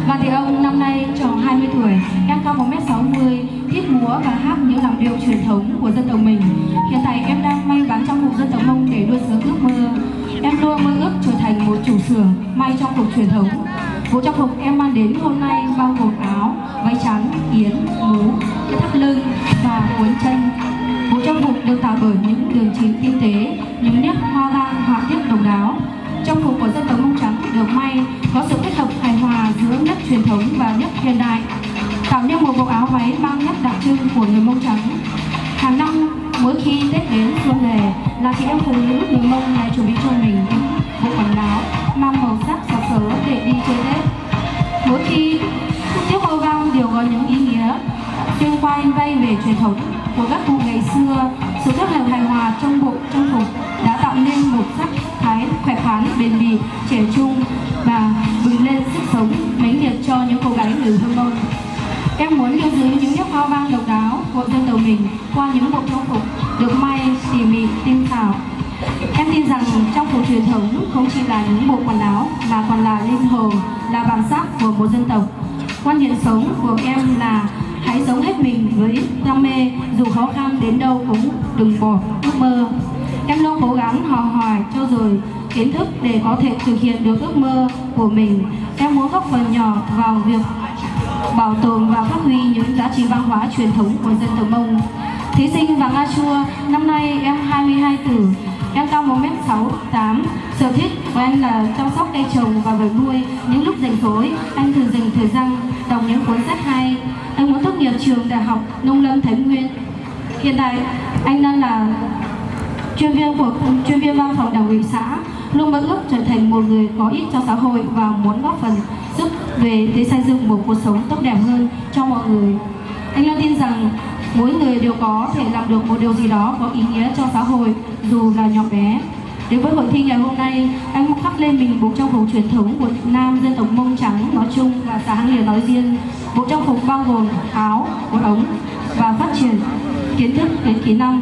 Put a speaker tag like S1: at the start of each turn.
S1: Văn Thị Ông năm nay tròn 20 tuổi, em cao 1m60, thích múa và hát những làn điệu truyền thống của dân tộc mình. Hiện tại em đang may bán trang phục dân tộc Mông để nuôi dưỡng ước mơ. Em luôn mơ ước trở thành một chủ xưởng may trang phục truyền thống. Bộ trang phục em mang đến hôm nay bao gồm áo, váy trắng, yếm, mũ, thắt lưng và cuốn chân. Bộ trang phục được tạo bởi những đường chín tinh tế, những nét hoa văn họa tiết độc đáo. Trang phục của dân tộc Mông Trắng được may có sự kết hợp hài hòa giữa nét truyền thống và nét hiện đại, tạo nên một bộ áo váy mang nét đặc trưng của người Mông Trắng. Hàng năm mỗi khi Tết đến xuân về là chị em phụ nữ người Mông lại chuẩn bị cho mình những bộ quần áo mang màu sắc sặc sỡ để đi chơi Tết. Mỗi khi khúc tiết hoa vang đều có những ý nghĩa liên quan vay về truyền thống của các cụ ngày xưa. Sự kết hợp hài hòa trong bộ trang phục đã tạo nên một sắc thái khỏe khoắn, bền bỉ, trẻ trung và bừng lên sức sống mãnh liệt cho những cô gái người Hơ Mông. Em muốn lưu giữ những nét hoa văn độc đáo của dân tộc mình qua những bộ trang phục được may tỉ mỉ, tinh xảo. Em tin rằng trang phục truyền thống không chỉ là những bộ quần áo mà còn là linh hồn, là bản sắc của một dân tộc. Quan điểm sống của em là hãy sống hết mình với đam mê, dù khó khăn đến đâu cũng đừng bỏ ước mơ. Em luôn cố gắng học hỏi, trau dồi kiến thức để có thể thực hiện được ước mơ của mình. Em muốn góp phần nhỏ vào việc bảo tồn và phát huy những giá trị văn hóa truyền thống của dân tộc Mông. Thí sinh Vàng A Chua, năm nay em 22 tuổi, em cao 1m68. Sở thích của anh là chăm sóc cây trồng và vật nuôi. Những lúc rảnh rỗi, anh thường dành thời gian đọc những cuốn sách hay. Anh muốn tốt nghiệp trường Đại học Nông lâm Thái Nguyên. Hiện tại anh đang là chuyên viên văn phòng Đảng ủy xã, luôn mơ ước trở thành một người có ích cho xã hội và muốn góp phần giúp để xây dựng một cuộc sống tốt đẹp hơn cho mọi người. Anh luôn tin rằng mỗi người đều có thể làm được một điều gì đó có ý nghĩa cho xã hội, dù là nhỏ bé. Đến với hội thi ngày hôm nay, anh muốn khắc lên mình bộ trang phục truyền thống của nam dân tộc Mông Trắng nói chung và xã Hang Lieu nói riêng. Bộ trang phục bao gồm áo, quần ống và phát triển kiến thức đến kỹ năng.